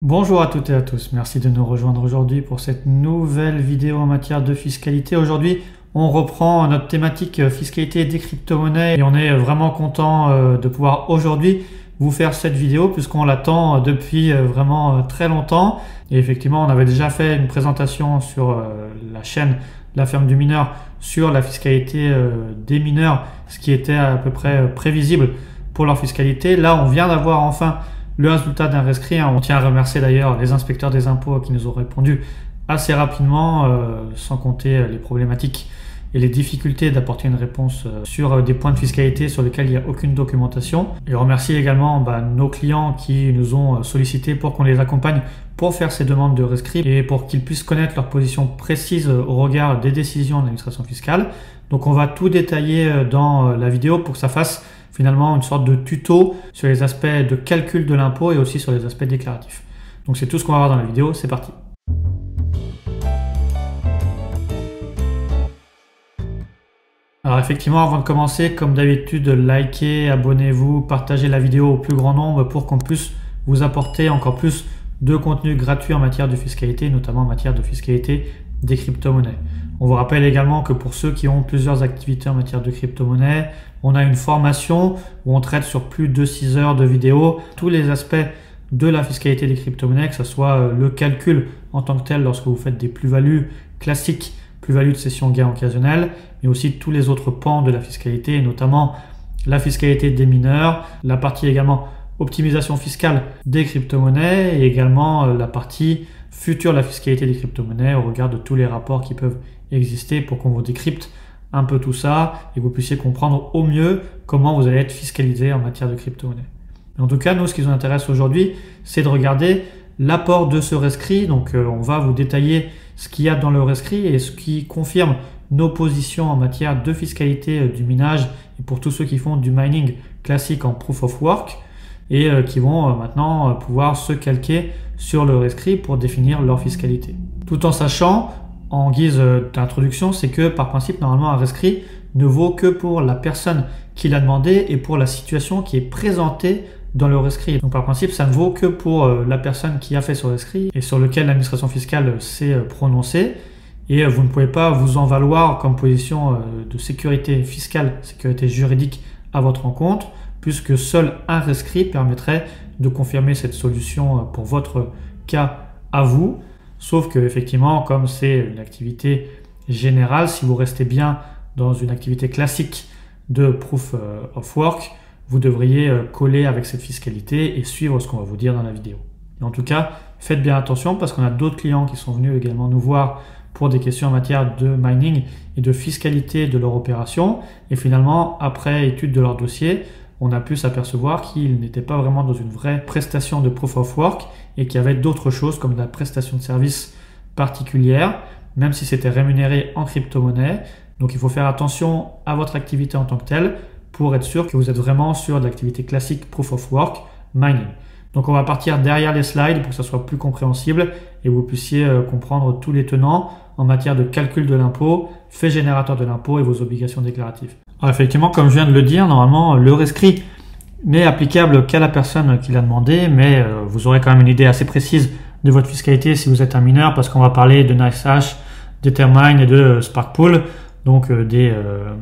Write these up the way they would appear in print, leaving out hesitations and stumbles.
Bonjour à toutes et à tous, merci de nous rejoindre aujourd'hui pour cette nouvelle vidéo en matière de fiscalité. Aujourd'hui, on reprend notre thématique fiscalité des crypto-monnaies et on est vraiment content de pouvoir aujourd'hui vous faire cette vidéo puisqu'on l'attend depuis vraiment très longtemps. Et effectivement, on avait déjà fait une présentation sur la chaîne La Ferme du Mineur sur la fiscalité des mineurs, ce qui était à peu près prévisible pour leur fiscalité. Là, on vient d'avoir enfin le résultat d'un rescrit. On tient à remercier d'ailleurs les inspecteurs des impôts qui nous ont répondu assez rapidement, sans compter les problématiques et les difficultés d'apporter une réponse sur des points de fiscalité sur lesquels il n'y a aucune documentation. Et remercier également nos clients qui nous ont sollicité pour qu'on les accompagne pour faire ces demandes de rescrit et pour qu'ils puissent connaître leur position précise au regard des décisions de l'administration fiscale. Donc on va tout détailler dans la vidéo pour que ça fasse finalement une sorte de tuto sur les aspects de calcul de l'impôt et aussi sur les aspects déclaratifs. Donc c'est tout ce qu'on va voir dans la vidéo, c'est parti. Alors effectivement, avant de commencer, comme d'habitude, likez, abonnez-vous, partagez la vidéo au plus grand nombre pour qu'on puisse vous apporter encore plus de contenu gratuit en matière de fiscalité, notamment en matière de fiscalité des crypto-monnaies. On vous rappelle également que pour ceux qui ont plusieurs activités en matière de crypto-monnaies, on a une formation où on traite sur plus de 6 heures de vidéos tous les aspects de la fiscalité des crypto-monnaies, que ce soit le calcul en tant que tel lorsque vous faites des plus-values classiques, plus-values de cession gain occasionnel, mais aussi tous les autres pans de la fiscalité, notamment la fiscalité des mineurs, la partie également optimisation fiscale des crypto-monnaies et également la partie future de la fiscalité des crypto-monnaies au regard de tous les rapports qui peuvent exister pour qu'on vous décrypte un peu tout ça et que vous puissiez comprendre au mieux comment vous allez être fiscalisé en matière de crypto-monnaie. En tout cas, nous, ce qui nous intéresse aujourd'hui, c'est de regarder l'apport de ce rescrit. Donc, on va vous détailler ce qu'il y a dans le rescrit et ce qui confirme nos positions en matière de fiscalité du minage et pour tous ceux qui font du mining classique en proof of work et qui vont maintenant pouvoir se calquer sur le rescrit pour définir leur fiscalité. Tout en sachant, en guise d'introduction, c'est que par principe, normalement, un rescrit ne vaut que pour la personne qui l'a demandé et pour la situation qui est présentée dans le rescrit. Donc par principe, ça ne vaut que pour la personne qui a fait ce rescrit et sur lequel l'administration fiscale s'est prononcée. Et vous ne pouvez pas vous en valoir comme position de sécurité fiscale, sécurité juridique à votre encontre, puisque seul un rescrit permettrait de confirmer cette solution pour votre cas à vous. Sauf que effectivement, comme c'est une activité générale, si vous restez bien dans une activité classique de proof of work, vous devriez coller avec cette fiscalité et suivre ce qu'on va vous dire dans la vidéo. Et en tout cas, faites bien attention parce qu'on a d'autres clients qui sont venus également nous voir pour des questions en matière de mining et de fiscalité de leur opération. Et finalement, après étude de leur dossier, on a pu s'apercevoir qu'ils n'étaient pas vraiment dans une vraie prestation de proof of work et qu'il y avait d'autres choses comme de la prestation de service particulière, même si c'était rémunéré en crypto-monnaie. Donc il faut faire attention à votre activité en tant que telle pour être sûr que vous êtes vraiment sur de l'activité classique proof of work mining. Donc on va partir derrière les slides pour que ça soit plus compréhensible et vous puissiez comprendre tous les tenants en matière de calcul de l'impôt, fait générateur de l'impôt et vos obligations déclaratives. Alors effectivement, comme je viens de le dire, normalement le rescrit n'est applicable qu'à la personne qui l'a demandé, mais vous aurez quand même une idée assez précise de votre fiscalité si vous êtes un mineur, parce qu'on va parler de NiceHash, d'Ethermine et de SparkPool, donc des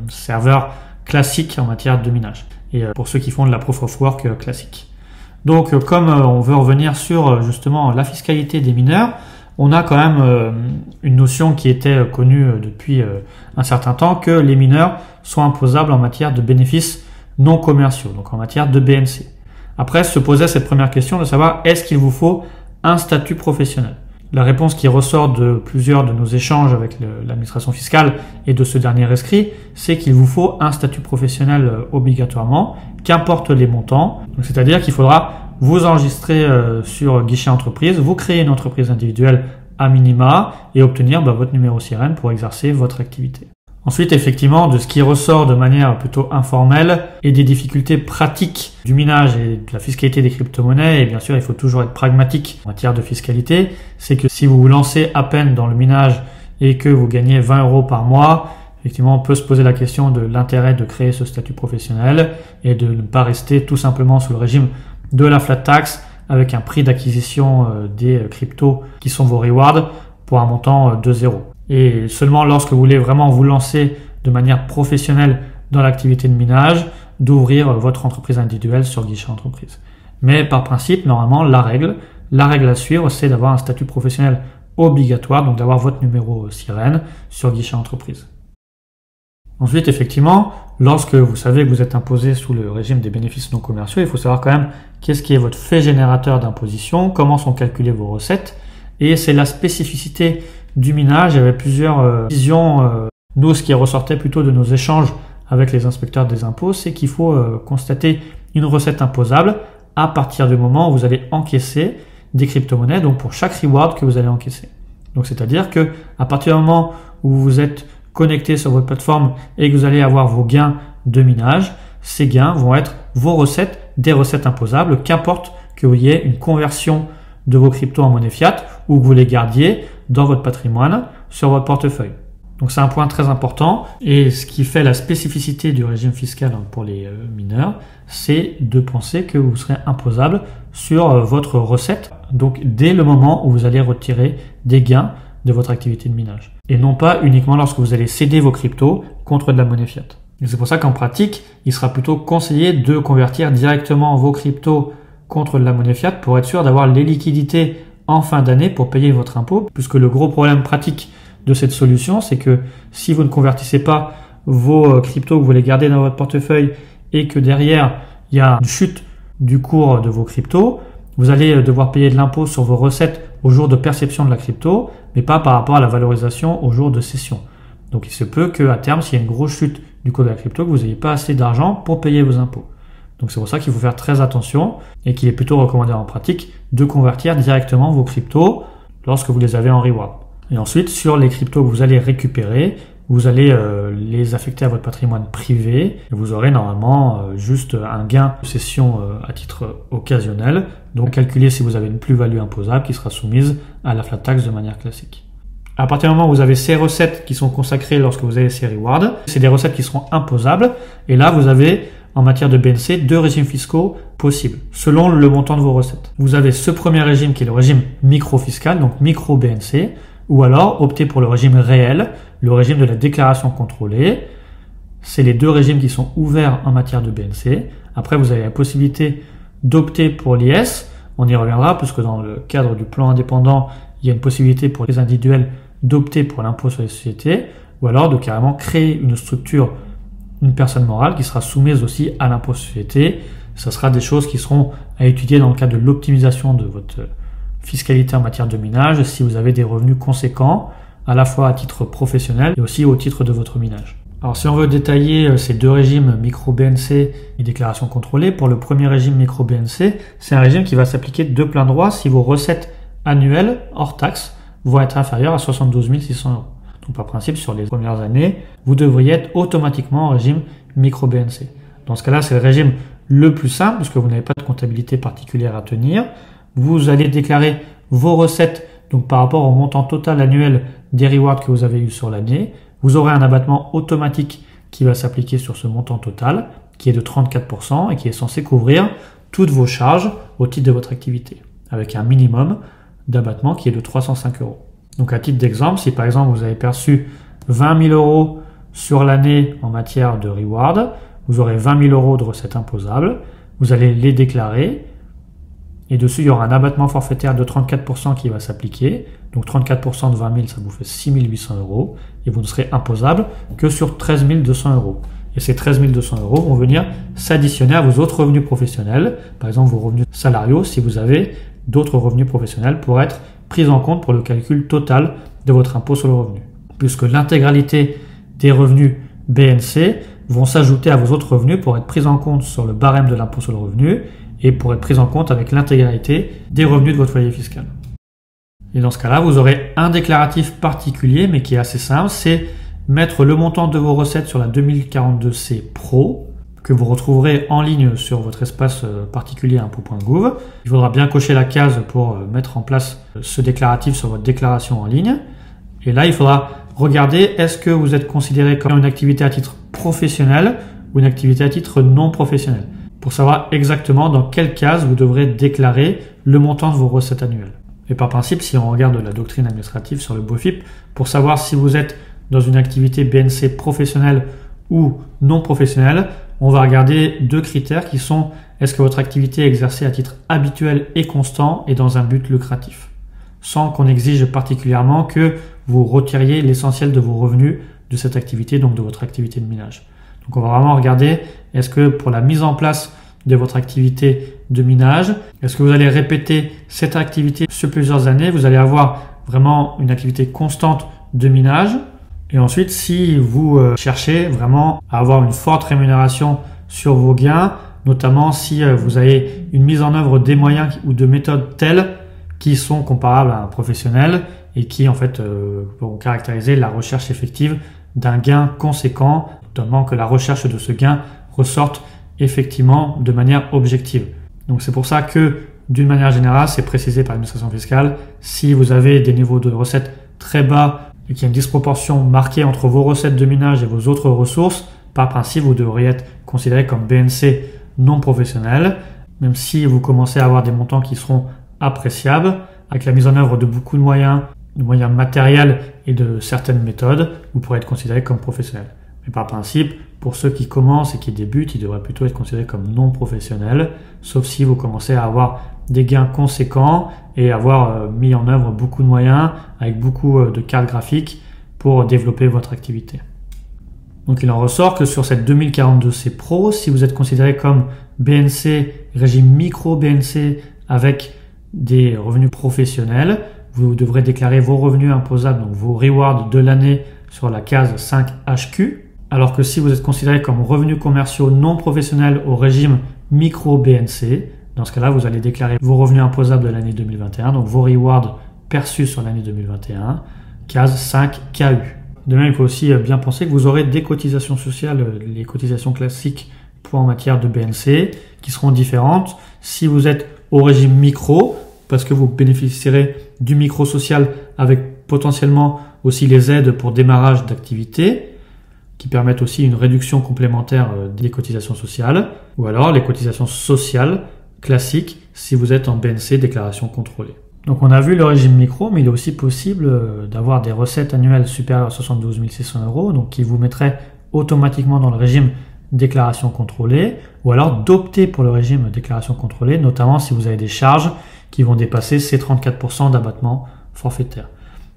serveurs classiques en matière de minage, et pour ceux qui font de la proof of work classique. Donc comme on veut revenir sur justement la fiscalité des mineurs, on a quand même une notion qui était connue depuis un certain temps, que les mineurs sont imposables en matière de bénéfices non commerciaux, donc en matière de BNC. Après, se posait cette première question de savoir est-ce qu'il vous faut un statut professionnel. La réponse qui ressort de plusieurs de nos échanges avec l'administration fiscale et de ce dernier rescrit, c'est qu'il vous faut un statut professionnel obligatoirement, qu'importe les montants. C'est-à-dire qu'il faudra vous enregistrer sur guichet entreprise, vous créer une entreprise individuelle à minima et obtenir votre numéro SIREN pour exercer votre activité. Ensuite, effectivement, de ce qui ressort de manière plutôt informelle et des difficultés pratiques du minage et de la fiscalité des crypto-monnaies, et bien sûr, il faut toujours être pragmatique en matière de fiscalité, c'est que si vous vous lancez à peine dans le minage et que vous gagnez 20 € par mois, effectivement, on peut se poser la question de l'intérêt de créer ce statut professionnel et de ne pas rester tout simplement sous le régime de la flat tax avec un prix d'acquisition des cryptos qui sont vos rewards pour un montant de 0. Et seulement lorsque vous voulez vraiment vous lancer de manière professionnelle dans l'activité de minage, d'ouvrir votre entreprise individuelle sur guichet entreprise. Mais par principe, normalement, la règle à suivre, c'est d'avoir un statut professionnel obligatoire, donc d'avoir votre numéro sirène sur guichet entreprise. Ensuite, effectivement, lorsque vous savez que vous êtes imposé sous le régime des bénéfices non commerciaux, il faut savoir quand même qu'est-ce qui est votre fait générateur d'imposition, comment sont calculées vos recettes, et c'est la spécificité du minage. Il y avait plusieurs visions. Nous, ce qui ressortait plutôt de nos échanges avec les inspecteurs des impôts, c'est qu'il faut constater une recette imposable à partir du moment où vous allez encaisser des crypto-monnaies, donc pour chaque reward que vous allez encaisser. Donc c'est-à-dire que à partir du moment où vous êtes connecté sur votre plateforme et que vous allez avoir vos gains de minage, ces gains vont être vos recettes, des recettes imposables, qu'importe que vous ayez une conversion de vos cryptos en monnaie fiat ou que vous les gardiez dans votre patrimoine sur votre portefeuille. Donc c'est un point très important, et ce qui fait la spécificité du régime fiscal pour les mineurs, c'est de penser que vous serez imposable sur votre recette, donc dès le moment où vous allez retirer des gains de votre activité de minage, et non pas uniquement lorsque vous allez céder vos cryptos contre de la monnaie fiat. Et c'est pour ça qu'en pratique, il sera plutôt conseillé de convertir directement vos cryptos contre de la monnaie fiat pour être sûr d'avoir les liquidités en fin d'année pour payer votre impôt, puisque le gros problème pratique de cette solution, c'est que si vous ne convertissez pas vos cryptos, que vous les gardez dans votre portefeuille et que derrière il y a une chute du cours de vos cryptos, vous allez devoir payer de l'impôt sur vos recettes au jour de perception de la crypto, mais pas par rapport à la valorisation au jour de cession. Donc il se peut qu'à terme, s'il y a une grosse chute du cours de la crypto, que vous n'ayez pas assez d'argent pour payer vos impôts. Donc c'est pour ça qu'il faut faire très attention et qu'il est plutôt recommandé en pratique de convertir directement vos cryptos lorsque vous les avez en reward. Et ensuite, sur les cryptos que vous allez récupérer, vous allez les affecter à votre patrimoine privé et vous aurez normalement juste un gain de cession à titre occasionnel. Donc calculez si vous avez une plus-value imposable qui sera soumise à la flat tax de manière classique. À partir du moment où vous avez ces recettes qui sont consacrées lorsque vous avez ces rewards, c'est des recettes qui seront imposables. Et là, vous avez en matière de BNC deux régimes fiscaux possibles selon le montant de vos recettes. Vous avez ce premier régime qui est le régime micro-fiscal, donc micro-BNC, ou alors optez pour le régime réel, le régime de la déclaration contrôlée. C'est les deux régimes qui sont ouverts en matière de BNC. Après, vous avez la possibilité d'opter pour l'IS. On y reviendra, puisque dans le cadre du plan indépendant, il y a une possibilité pour les individuels d'opter pour l'impôt sur les sociétés, ou alors de carrément créer une structure, une personne morale qui sera soumise aussi à l'impôt sur les sociétés. Ce sera des choses qui seront à étudier dans le cadre de l'optimisation de votre fiscalité en matière de minage, si vous avez des revenus conséquents, à la fois à titre professionnel et aussi au titre de votre minage. Alors si on veut détailler ces deux régimes micro-BNC et déclaration contrôlée, pour le premier régime micro-BNC, c'est un régime qui va s'appliquer de plein droit si vos recettes annuelles, hors taxes, vont être inférieures à 72 600 euros. Donc par principe, sur les premières années, vous devriez être automatiquement en régime micro-BNC. Dans ce cas-là, c'est le régime le plus simple, parce que vous n'avez pas de comptabilité particulière à tenir. Vous allez déclarer vos recettes donc par rapport au montant total annuel des rewards que vous avez eu sur l'année. Vous aurez un abattement automatique qui va s'appliquer sur ce montant total, qui est de 34% et qui est censé couvrir toutes vos charges au titre de votre activité, avec un minimum d'abattement qui est de 305 euros. Donc à titre d'exemple, si par exemple vous avez perçu 20 000 euros sur l'année en matière de reward, vous aurez 20 000 euros de recettes imposables, vous allez les déclarer, et dessus, il y aura un abattement forfaitaire de 34% qui va s'appliquer. Donc 34% de 20 000, ça vous fait 6 800 euros. Et vous ne serez imposable que sur 13 200 euros. Et ces 13 200 euros vont venir s'additionner à vos autres revenus professionnels. Par exemple, vos revenus salariaux, si vous avez d'autres revenus professionnels, pour être pris en compte pour le calcul total de votre impôt sur le revenu. Puisque l'intégralité des revenus BNC vont s'ajouter à vos autres revenus pour être pris en compte sur le barème de l'impôt sur le revenu et pour être prise en compte avec l'intégralité des revenus de votre foyer fiscal. Et dans ce cas-là, vous aurez un déclaratif particulier, mais qui est assez simple, c'est mettre le montant de vos recettes sur la 2042C Pro, que vous retrouverez en ligne sur votre espace particulier impôt.gouv. Il faudra bien cocher la case pour mettre en place ce déclaratif sur votre déclaration en ligne. Et là, il faudra regarder, est-ce que vous êtes considéré comme une activité à titre professionnel ou une activité à titre non professionnel. pour savoir exactement dans quelle case vous devrez déclarer le montant de vos recettes annuelles. Et par principe, si on regarde la doctrine administrative sur le BOFIP, pour savoir si vous êtes dans une activité BNC professionnelle ou non professionnelle, on va regarder deux critères qui sont: est-ce que votre activité est exercée à titre habituel et constant et dans un but lucratif, sans qu'on exige particulièrement que vous retiriez l'essentiel de vos revenus de cette activité, donc de votre activité de minage. Donc on va vraiment regarder, est-ce que pour la mise en place de votre activité de minage, est-ce que vous allez répéter cette activité sur plusieurs années, vous allez avoir vraiment une activité constante de minage. Et ensuite, si vous cherchez vraiment à avoir une forte rémunération sur vos gains, notamment si vous avez une mise en œuvre des moyens ou de méthodes telles qui sont comparables à un professionnel et qui en fait vont caractériser la recherche effective d'un gain conséquent, notamment que la recherche de ce gain ressorte effectivement de manière objective. Donc c'est pour ça que d'une manière générale, c'est précisé par l'administration fiscale, si vous avez des niveaux de recettes très bas et qu'il y a une disproportion marquée entre vos recettes de minage et vos autres ressources, par principe, vous devriez être considéré comme BNC non professionnel, même si vous commencez à avoir des montants qui seront appréciables, avec la mise en œuvre de beaucoup de moyens matériels et de certaines méthodes, vous pourrez être considéré comme professionnel. Mais par principe, pour ceux qui commencent et qui débutent, ils devraient plutôt être considérés comme non professionnels, sauf si vous commencez à avoir des gains conséquents et avoir mis en œuvre beaucoup de moyens avec beaucoup de cartes graphiques pour développer votre activité. Donc il en ressort que sur cette 2042C Pro, si vous êtes considéré comme BNC, régime micro BNC avec des revenus professionnels, vous devrez déclarer vos revenus imposables, donc vos rewards de l'année sur la case 5HQ. Alors que si vous êtes considéré comme revenus commerciaux non professionnels au régime micro BNC, dans ce cas-là, vous allez déclarer vos revenus imposables de l'année 2021, donc vos rewards perçus sur l'année 2021, case 5KU. De même, il faut aussi bien penser que vous aurez des cotisations sociales, les cotisations classiques en matière de BNC, qui seront différentes si vous êtes au régime micro, parce que vous bénéficierez du micro social avec potentiellement aussi les aides pour démarrage d'activité, qui permettent aussi une réduction complémentaire des cotisations sociales, ou alors les cotisations sociales classiques si vous êtes en BNC déclaration contrôlée. Donc on a vu le régime micro, mais il est aussi possible d'avoir des recettes annuelles supérieures à 72 600 €, donc qui vous mettraient automatiquement dans le régime déclaration contrôlée, ou alors d'opter pour le régime déclaration contrôlée, notamment si vous avez des charges qui vont dépasser ces 34% d'abattement forfaitaire.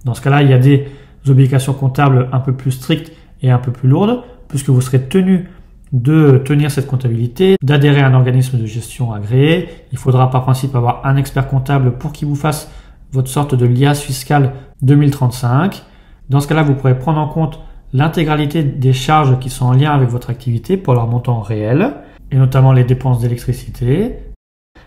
Dans ce cas-là, il y a des obligations comptables un peu plus strictes et un peu plus lourdes, puisque vous serez tenu de tenir cette comptabilité, d'adhérer à un organisme de gestion agréé. Il faudra par principe avoir un expert comptable pour qu'il vous fasse votre sorte de liasse fiscale 2035. Dans ce cas-là, vous pourrez prendre en compte l'intégralité des charges qui sont en lien avec votre activité pour leur montant réel, et notamment les dépenses d'électricité.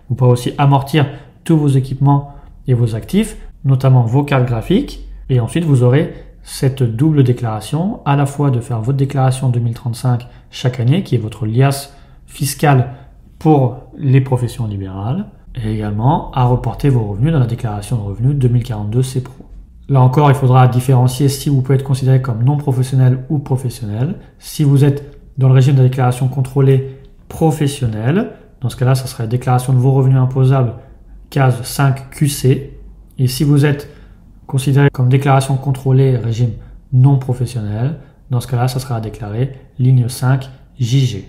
Vous pourrez aussi amortir tous vos équipements et vos actifs, notamment vos cartes graphiques, et ensuite vous aurez cette double déclaration, à la fois de faire votre déclaration 2035 chaque année, qui est votre liasse fiscale pour les professions libérales, et également à reporter vos revenus dans la déclaration de revenus 2042C Pro. Là encore, il faudra différencier si vous pouvez être considéré comme non professionnel ou professionnel. Si vous êtes dans le régime de la déclaration contrôlée professionnelle, dans ce cas-là, ça serait la déclaration de vos revenus imposables, case 5QC. Et si vous êtes considéré comme déclaration contrôlée régime non professionnel, dans ce cas-là, ça sera à déclarer ligne 5 JG.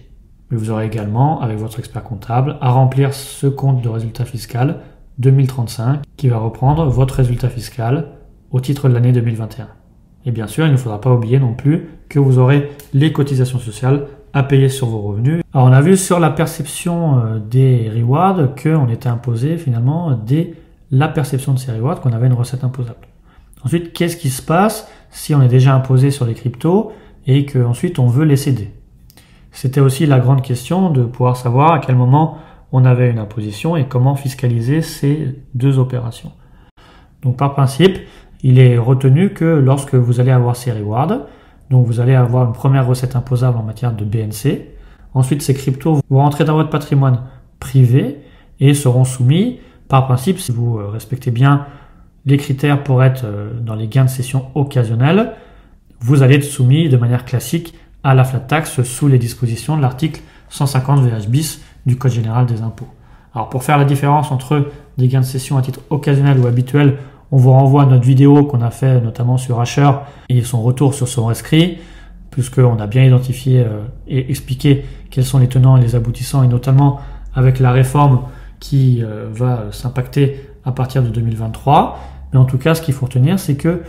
Mais vous aurez également, avec votre expert comptable, à remplir ce compte de résultat fiscal 2035 qui va reprendre votre résultat fiscal au titre de l'année 2021. Et bien sûr, il ne faudra pas oublier non plus que vous aurez les cotisations sociales à payer sur vos revenus. Alors on a vu sur la perception des rewards qu'on était imposé finalement dès la perception de ces rewards qu'on avait une recette imposable. Ensuite, qu'est-ce qui se passe si on est déjà imposé sur les cryptos et qu'ensuite on veut les céder? C'était aussi la grande question de pouvoir savoir à quel moment on avait une imposition et comment fiscaliser ces deux opérations. Donc par principe, il est retenu que lorsque vous allez avoir ces rewards, donc vous allez avoir une première recette imposable en matière de BNC, ensuite ces cryptos vont rentrer dans votre patrimoine privé et seront soumis, par principe, si vous respectez bien les critères pour être dans les gains de cession occasionnels, vous allez être soumis de manière classique à la flat tax sous les dispositions de l'article 150 VH bis du Code général des impôts. Alors pour faire la différence entre des gains de cession à titre occasionnel ou habituel, on vous renvoie à notre vidéo qu'on a fait notamment sur Asher et son retour sur son rescrit, puisqu'on a bien identifié et expliqué quels sont les tenants et les aboutissants, et notamment avec la réforme qui va s'impacter à partir de 2023. Mais en tout cas, ce qu'il faut retenir, c'est que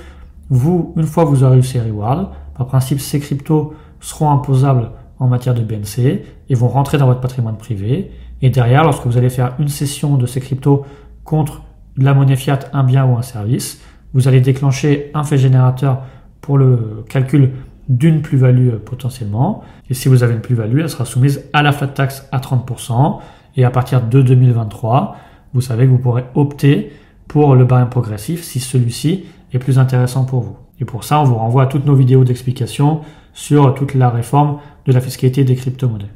vous, une fois que vous aurez eu ces rewards, par principe, ces cryptos seront imposables en matière de BNC et vont rentrer dans votre patrimoine privé. Et derrière, lorsque vous allez faire une cession de ces cryptos contre de la monnaie fiat, un bien ou un service, vous allez déclencher un fait générateur pour le calcul d'une plus-value potentiellement. Et si vous avez une plus-value, elle sera soumise à la flat tax à 30%. Et à partir de 2023, vous savez que vous pourrez opter pour le barème progressif si celui-ci est plus intéressant pour vous. Et pour ça, on vous renvoie à toutes nos vidéos d'explication sur toute la réforme de la fiscalité des crypto-monnaies.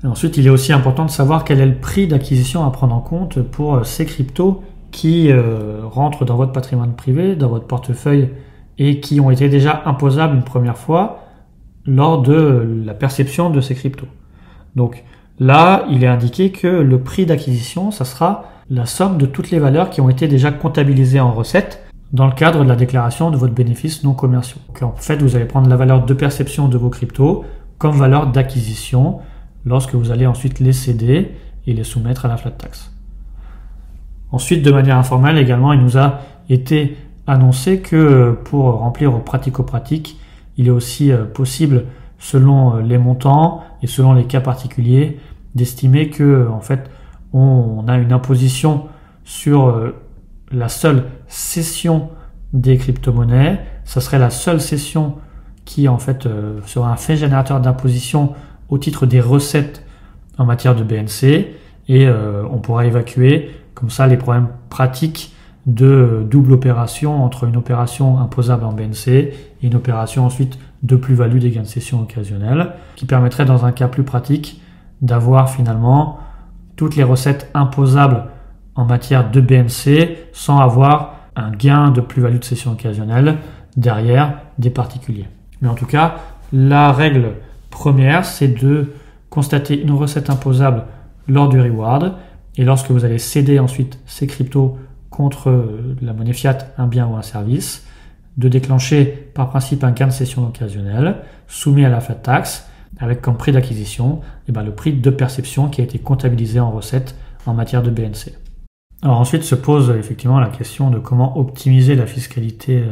Ensuite, il est aussi important de savoir quel est le prix d'acquisition à prendre en compte pour ces cryptos qui rentrent dans votre patrimoine privé, dans votre portefeuille et qui ont été déjà imposables une première fois lors de la perception de ces cryptos. Donc là, il est indiqué que le prix d'acquisition, ça sera la somme de toutes les valeurs qui ont été déjà comptabilisées en recettes dans le cadre de la déclaration de votre bénéfice non commerciaux. Donc en fait, vous allez prendre la valeur de perception de vos cryptos comme valeur d'acquisition lorsque vous allez ensuite les céder et les soumettre à la flat tax. Ensuite, de manière informelle également, il nous a été annoncé que pour remplir aux pratico-pratiques, il est aussi possible, selon les montants et selon les cas particuliers, d'estimer que en fait, on a une imposition sur la seule cession des crypto-monnaies. Ça serait la seule cession qui en fait sera un fait générateur d'imposition au titre des recettes en matière de BNC, et on pourra évacuer comme ça les problèmes pratiques de double opération entre une opération imposable en BNC et une opération ensuite de plus-value des gains de cession occasionnels, qui permettrait dans un cas plus pratique d'avoir finalement toutes les recettes imposables en matière de BNC sans avoir un gain de plus-value de cession occasionnelle derrière des particuliers. Mais en tout cas, la règle première, c'est de constater une recette imposable lors du reward, et lorsque vous allez céder ensuite ces cryptos contre la monnaie fiat, un bien ou un service, de déclencher par principe un gain de cession occasionnel soumis à la flat tax avec comme prix d'acquisition le prix de perception qui a été comptabilisé en recette en matière de BNC. Alors ensuite se pose effectivement la question de comment optimiser la fiscalité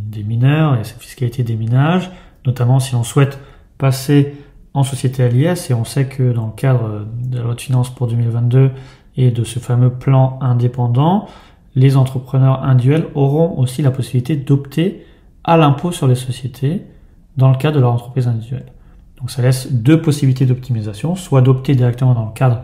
des mineurs et cette fiscalité des minages, notamment si on souhaite passer en société à l'IS, et on sait que dans le cadre de la loi de finances pour 2022 et de ce fameux plan indépendant, les entrepreneurs individuels auront aussi la possibilité d'opter à l'impôt sur les sociétés dans le cadre de leur entreprise individuelle. Donc ça laisse deux possibilités d'optimisation, soit d'opter directement dans le cadre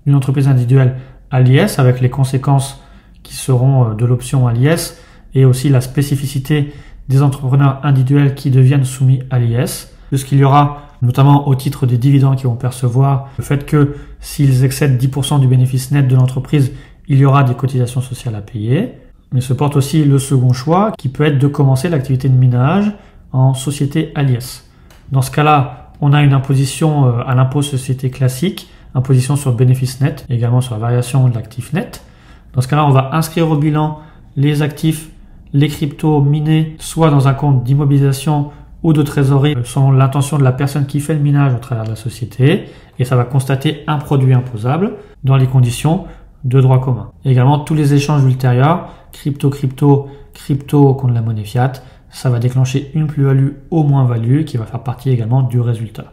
d'une entreprise individuelle à l'IS avec les conséquences qui seront de l'option à l'IS et aussi la spécificité des entrepreneurs individuels qui deviennent soumis à l'IS, puisqu'il y aura notamment au titre des dividendes qu'ils vont percevoir, le fait que s'ils excèdent 10% du bénéfice net de l'entreprise, il y aura des cotisations sociales à payer. Mais se porte aussi le second choix qui peut être de commencer l'activité de minage en société à l'IS. Dans ce cas-là, on a une imposition à l'impôt société classique, imposition sur le bénéfice net, et également sur la variation de l'actif net. Dans ce cas-là, on va inscrire au bilan les actifs, les cryptos minés, soit dans un compte d'immobilisation ou de trésorerie selon l'intention de la personne qui fait le minage au travers de la société, et ça va constater un produit imposable dans les conditions de droit commun. Et également, tous les échanges ultérieurs, crypto contre la monnaie fiat, ça va déclencher une plus-value au moins-value qui va faire partie également du résultat.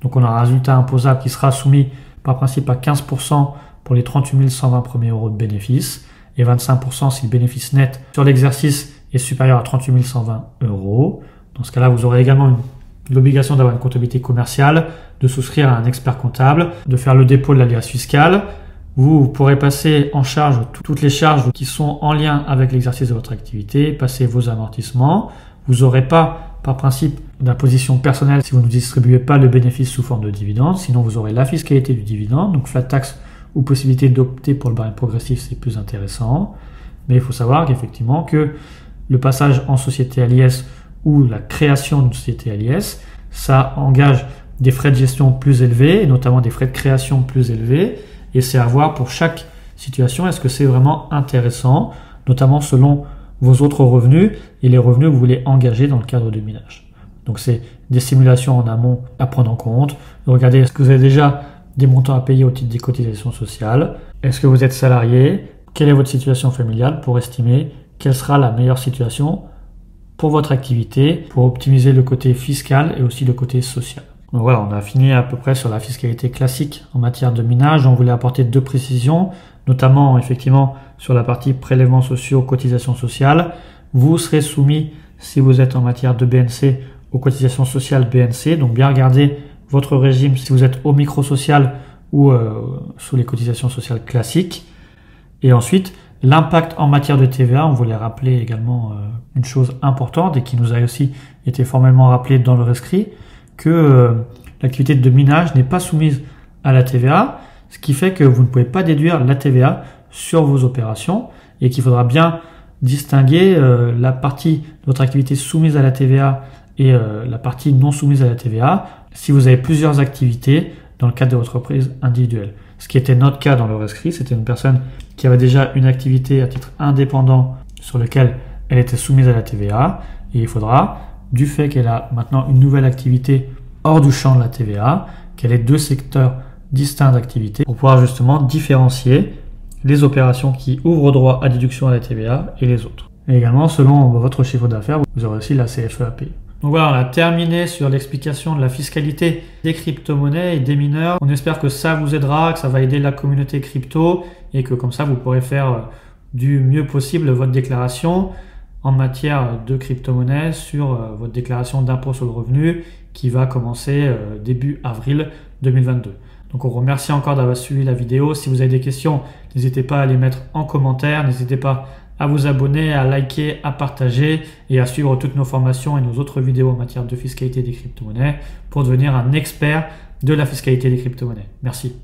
Donc on a un résultat imposable qui sera soumis par principe à 15% pour les 38 120 premiers euros de bénéfice et 25% si le bénéfice net sur l'exercice est supérieur à 38 120 euros. Dans ce cas-là, vous aurez également l'obligation d'avoir une comptabilité commerciale, de souscrire à un expert comptable, de faire le dépôt de l'alias fiscal. Vous pourrez passer en charge toutes les charges qui sont en lien avec l'exercice de votre activité, passer vos amortissements. Vous n'aurez pas, par principe, d'imposition personnelle si vous ne distribuez pas le bénéfice sous forme de dividende. Sinon, vous aurez la fiscalité du dividende, donc flat tax ou possibilité d'opter pour le barème progressif, c'est plus intéressant. Mais il faut savoir qu'effectivement que le passage en société à l'IS ou la création d'une société à l'IS, ça engage des frais de gestion plus élevés, et notamment des frais de création plus élevés. Et c'est à voir pour chaque situation, est-ce que c'est vraiment intéressant, notamment selon vos autres revenus et les revenus que vous voulez engager dans le cadre du minage. Donc c'est des simulations en amont à prendre en compte. Regardez, est-ce que vous avez déjà des montants à payer au titre des cotisations sociales? Est-ce que vous êtes salarié? Quelle est votre situation familiale pour estimer quelle sera la meilleure situation pour votre activité, pour optimiser le côté fiscal et aussi le côté social. Donc voilà, on a fini à peu près sur la fiscalité classique en matière de minage. On voulait apporter 2 précisions, notamment effectivement sur la partie prélèvements sociaux, cotisations sociales. Vous serez soumis, si vous êtes en matière de BNC, aux cotisations sociales BNC. Donc bien regarder votre régime si vous êtes au micro-social ou sous les cotisations sociales classiques. Et ensuite, l'impact en matière de TVA, on voulait rappeler également une chose importante et qui nous a aussi été formellement rappelée dans le rescrit, que l'activité de minage n'est pas soumise à la TVA, ce qui fait que vous ne pouvez pas déduire la TVA sur vos opérations et qu'il faudra bien distinguer la partie de votre activité soumise à la TVA et la partie non soumise à la TVA si vous avez plusieurs activités dans le cadre de votre entreprise individuelle. Ce qui était notre cas dans le rescrit, c'était une personne qui avait déjà une activité à titre indépendant sur lequel elle était soumise à la TVA et il faudra, du fait qu'elle a maintenant une nouvelle activité hors du champ de la TVA, qu'elle ait 2 secteurs distincts d'activité pour pouvoir justement différencier les opérations qui ouvrent droit à déduction à la TVA et les autres. Et également, selon votre chiffre d'affaires, vous aurez aussi la CFE à payer. Donc voilà, on a terminé sur l'explication de la fiscalité des crypto-monnaies et des mineurs. On espère que ça vous aidera, que ça va aider la communauté crypto et que comme ça, vous pourrez faire du mieux possible votre déclaration en matière de crypto-monnaie sur votre déclaration d'impôt sur le revenu qui va commencer début avril 2022. Donc on remercie encore d'avoir suivi la vidéo. Si vous avez des questions, n'hésitez pas à les mettre en commentaire. N'hésitez pas à vous abonner, à liker, à partager et à suivre toutes nos formations et nos autres vidéos en matière de fiscalité des crypto-monnaies pour devenir un expert de la fiscalité des crypto-monnaies. Merci.